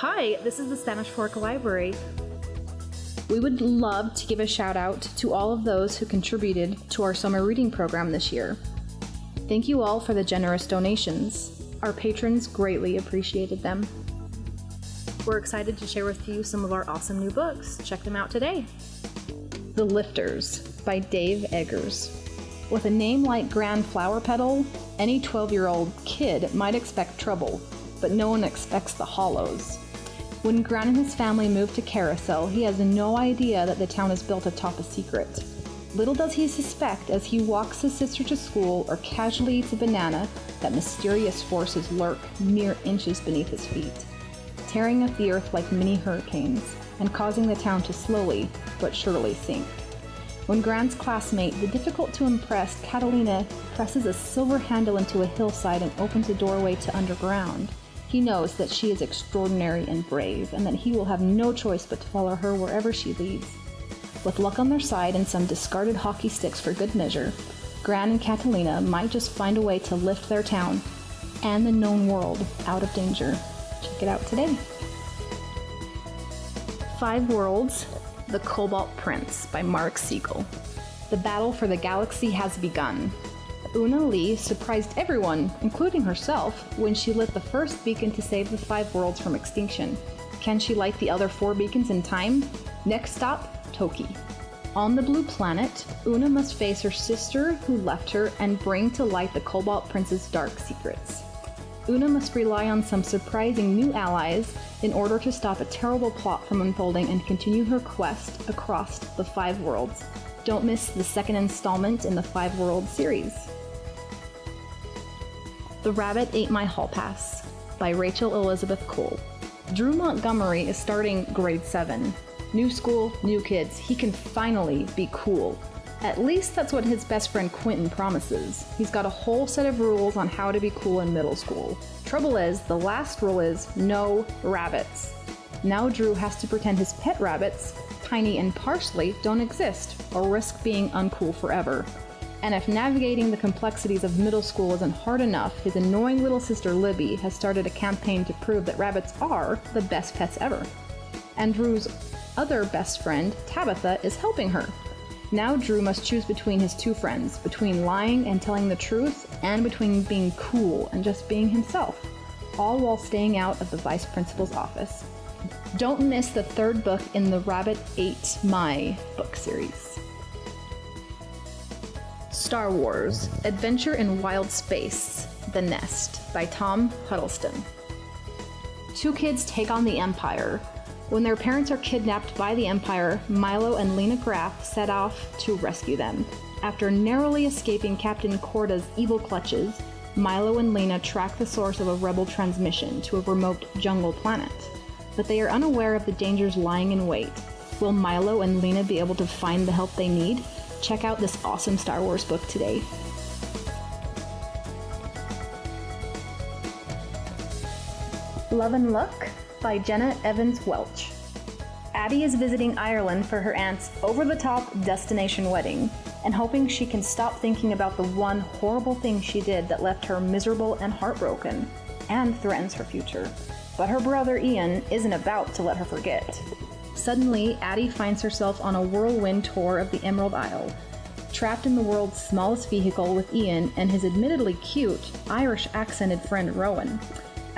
Hi, this is the Spanish Fork Library. We would love to give a shout out to all of those who contributed to our summer reading program this year. Thank you all for the generous donations. Our patrons greatly appreciated them. We're excited to share with you some of our awesome new books. Check them out today. The Lifters by Dave Eggers. With a name like Grand Flower Petal, any 12-year-old kid might expect trouble, but no one expects the Hollows. When Gran and his family move to Carousel, he has no idea that the town is built atop a secret. Little does he suspect as he walks his sister to school or casually eats a banana that mysterious forces lurk mere inches beneath his feet, tearing up the earth like mini hurricanes and causing the town to slowly but surely sink. When Gran's classmate, the difficult-to-impress Catalina, presses a silver handle into a hillside and opens a doorway to underground, he knows that she is extraordinary and brave, and that he will have no choice but to follow her wherever she leads. With luck on their side and some discarded hockey sticks for good measure, Gran and Catalina might just find a way to lift their town and the known world out of danger. Check it out today. 5 Worlds, The Cobalt Prince by Mark Siegel. The battle for the galaxy has begun. Una Lee surprised everyone, including herself, when she lit the first beacon to save the 5 worlds from extinction. Can she light the other 4 beacons in time? Next stop, Toki. On the blue planet, Una must face her sister who left her and bring to light the Cobalt Prince's dark secrets. Una must rely on some surprising new allies in order to stop a terrible plot from unfolding and continue her quest across the 5 worlds. Don't miss the second installment in the 5 Worlds series. The Rabbit Ate My Hall Pass by Rachel Elizabeth Cole. Drew Montgomery is starting grade 7. New school, new kids. He can finally be cool. At least that's what his best friend Quentin promises. He's got a whole set of rules on how to be cool in middle school. Trouble is, the last rule is no rabbits. Now Drew has to pretend his pet rabbits, Tiny and Parsley, don't exist, or risk being uncool forever. And if navigating the complexities of middle school isn't hard enough, his annoying little sister Libby has started a campaign to prove that rabbits are the best pets ever. And Drew's other best friend, Tabitha, is helping her. Now Drew must choose between his 2 friends, between lying and telling the truth, and between being cool and just being himself, all while staying out of the vice principal's office. Don't miss the 3rd book in the Rabbit Ate My book series. Star Wars: Adventure in Wild Space, The Nest by Tom Huddleston. 2 kids take on the Empire. When their parents are kidnapped by the Empire, Milo and Lena Graff set off to rescue them. After narrowly escaping Captain Corda's evil clutches, Milo and Lena track the source of a rebel transmission to a remote jungle planet. But they are unaware of the dangers lying in wait. Will Milo and Lena be able to find the help they need? Check out this awesome Star Wars book today. Love and Luck by Jenna Evans Welch. Addie is visiting Ireland for her aunt's over-the-top destination wedding, and hoping she can stop thinking about the one horrible thing she did that left her miserable and heartbroken, and threatens her future. But her brother Ian isn't about to let her forget. Suddenly, Addie finds herself on a whirlwind tour of the Emerald Isle, trapped in the world's smallest vehicle with Ian and his admittedly cute, Irish-accented friend Rowan.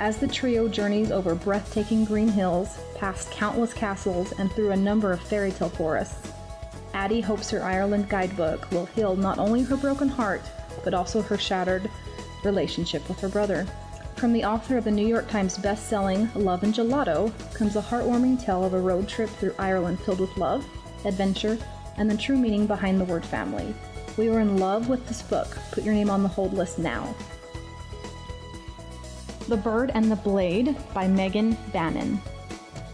As the trio journeys over breathtaking green hills, past countless castles, and through a number of fairy tale forests, Addie hopes her Ireland guidebook will heal not only her broken heart, but also her shattered relationship with her brother. From the author of the New York Times best-selling Love and Gelato comes a heartwarming tale of a road trip through Ireland filled with love, adventure, and the true meaning behind the word family. We were in love with this book. Put your name on the hold list now. The Bird and the Blade by Megan Bannon.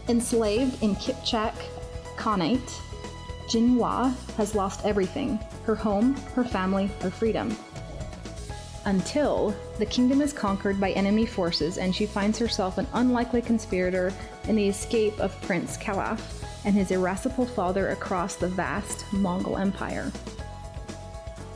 Enslaved in Kipchak Khanate, Jinhua has lost everything: her home, her family, her freedom. Until the kingdom is conquered by enemy forces and she finds herself an unlikely conspirator in the escape of Prince Kalaf and his irascible father across the vast Mongol Empire.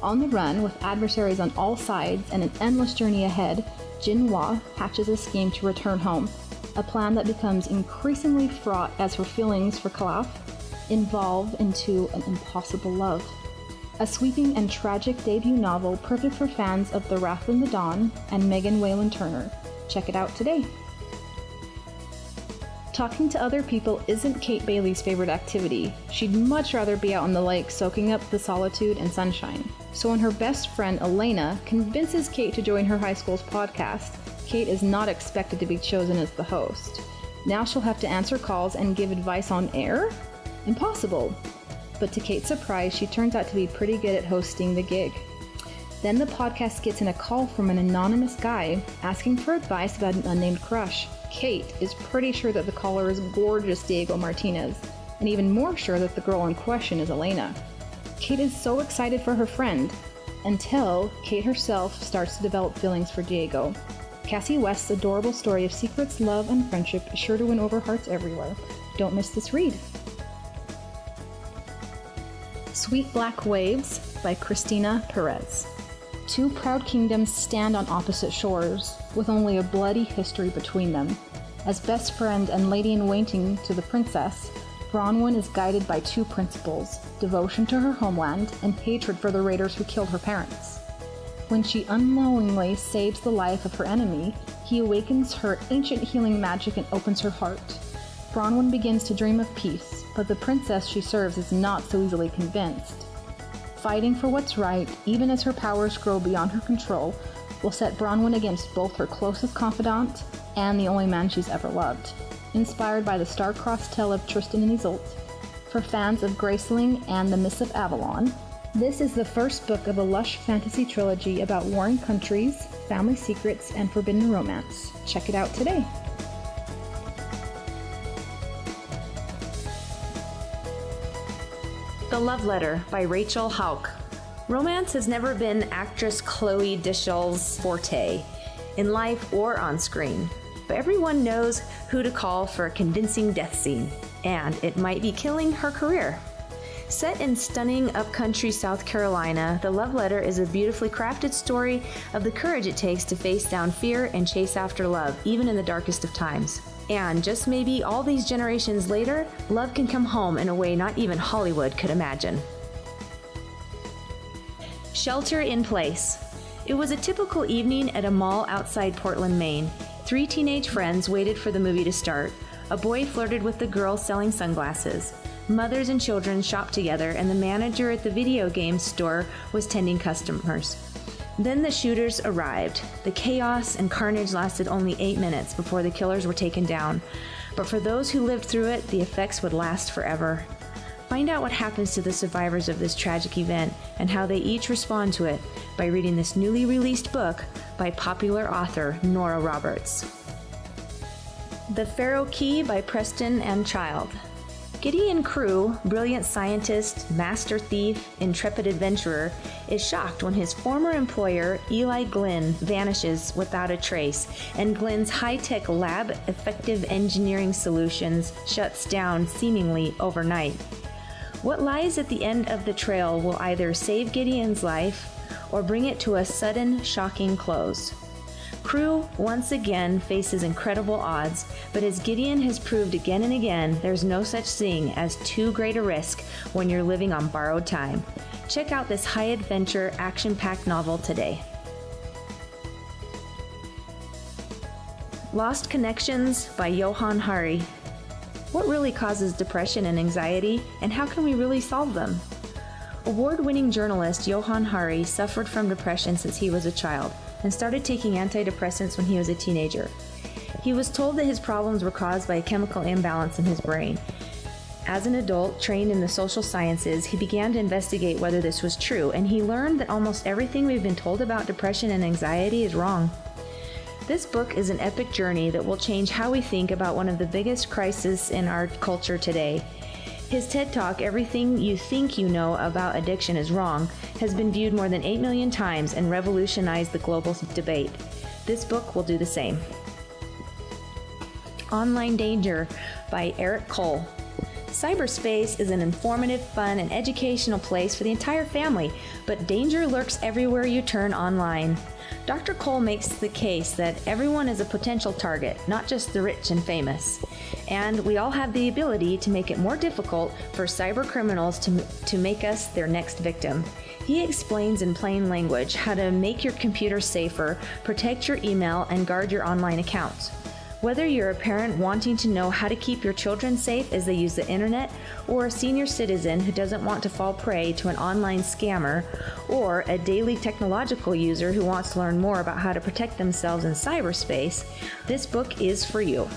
On the run, with adversaries on all sides and an endless journey ahead, Jinhua hatches a scheme to return home, a plan that becomes increasingly fraught as her feelings for Calaf evolve into an impossible love. A sweeping and tragic debut novel perfect for fans of The Wrath in the Dawn and Megan Whalen Turner. Check it out today. Talking to other people isn't Kate Bailey's favorite activity. She'd much rather be out on the lake soaking up the solitude and sunshine. So when her best friend Elena convinces Kate to join her high school's podcast, Kate is not expected to be chosen as the host. Now she'll have to answer calls and give advice on air? Impossible. But to Kate's surprise, she turns out to be pretty good at hosting the gig. Then the podcast gets in a call from an anonymous guy asking for advice about an unnamed crush. Kate is pretty sure that the caller is gorgeous Diego Martinez, and even more sure that the girl in question is Elena. Kate is so excited for her friend, until Kate herself starts to develop feelings for Diego. Cassie West's adorable story of secrets, love, and friendship is sure to win over hearts everywhere. Don't miss this read. Sweet Black Waves by Christina Perez. Two proud kingdoms stand on opposite shores, with only a bloody history between them. As best friend and lady-in-waiting to the princess, Bronwyn is guided by two principles: devotion to her homeland and hatred for the raiders who killed her parents. When she unknowingly saves the life of her enemy, he awakens her ancient healing magic and opens her heart. Bronwyn begins to dream of peace, but the princess she serves is not so easily convinced. Fighting for what's right, even as her powers grow beyond her control, will set Bronwyn against both her closest confidant and the only man she's ever loved. Inspired by the star-crossed tale of Tristan and Isolde, for fans of Graceling and the Mists of Avalon, this is the first book of a lush fantasy trilogy about warring countries, family secrets, and forbidden romance. Check it out today. The Love Letter by Rachel Hauck. Romance has never been actress Chloe Dishall's forte, in life or on screen. But everyone knows who to call for a convincing death scene, and it might be killing her career. Set in stunning upcountry South Carolina, The Love Letter is a beautifully crafted story of the courage it takes to face down fear and chase after love, even in the darkest of times. And just maybe all these generations later, love can come home in a way not even Hollywood could imagine. Shelter in Place. It was a typical evening at a mall outside Portland, Maine. Three teenage friends waited for the movie to start. A boy flirted with the girl selling sunglasses. Mothers and children shopped together, and the manager at the video game store was tending customers. Then the shooters arrived. The chaos and carnage lasted only 8 minutes before the killers were taken down. But for those who lived through it, the effects would last forever. Find out what happens to the survivors of this tragic event and how they each respond to it by reading this newly released book by popular author Nora Roberts. The Pharaoh Key by Preston M. Child. Gideon Crew, brilliant scientist, master thief, intrepid adventurer, is shocked when his former employer, Eli Glynn, vanishes without a trace, and Glynn's high-tech lab effective engineering solutions shuts down seemingly overnight. What lies at the end of the trail will either save Gideon's life or bring it to a sudden, shocking close. Crew once again faces incredible odds, but as Gideon has proved again and again, there's no such thing as too great a risk when you're living on borrowed time. Check out this high-adventure, action-packed novel today. Lost Connections by Johann Hari. What really causes depression and anxiety, and how can we really solve them? Award-winning journalist Johann Hari suffered from depression since he was a child and started taking antidepressants when he was a teenager. He was told that his problems were caused by a chemical imbalance in his brain. As an adult trained in the social sciences, he began to investigate whether this was true, and he learned that almost everything we've been told about depression and anxiety is wrong. This book is an epic journey that will change how we think about one of the biggest crises in our culture today. His TED Talk, Everything You Think You Know About Addiction Is Wrong, has been viewed more than 8 million times and revolutionized the global debate. This book will do the same. Online Danger by Eric Cole. Cyberspace is an informative, fun, and educational place for the entire family, but danger lurks everywhere you turn online. Dr. Cole makes the case that everyone is a potential target, not just the rich and famous. And we all have the ability to make it more difficult for cyber criminals to make us their next victim. He explains in plain language how to make your computer safer, protect your email, and guard your online accounts. Whether you're a parent wanting to know how to keep your children safe as they use the internet, or a senior citizen who doesn't want to fall prey to an online scammer, or a daily technological user who wants to learn more about how to protect themselves in cyberspace, this book is for you.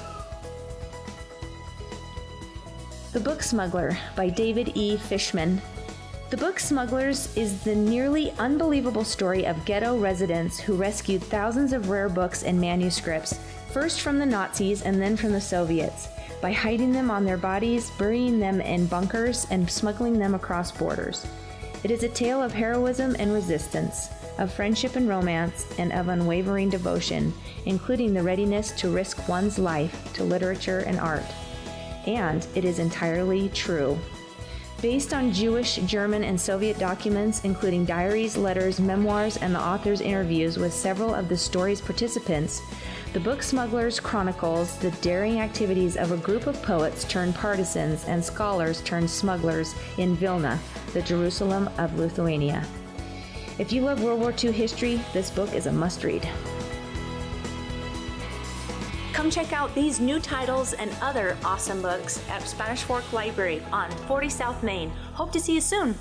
The Book Smuggler by David E. Fishman. The Book Smugglers is the nearly unbelievable story of ghetto residents who rescued thousands of rare books and manuscripts, first from the Nazis and then from the Soviets, by hiding them on their bodies, burying them in bunkers, and smuggling them across borders. It is a tale of heroism and resistance, of friendship and romance, and of unwavering devotion, including the readiness to risk one's life to literature and art. And it is entirely true. Based on Jewish, German, and Soviet documents, including diaries, letters, memoirs, and the author's interviews with several of the story's participants, The Book Smugglers chronicles the daring activities of a group of poets turned partisans and scholars turned smugglers in Vilna, the Jerusalem of Lithuania. If you love World War II history, this book is a must-read. Come check out these new titles and other awesome books at Spanish Fork Library on 40 South Main. Hope to see you soon.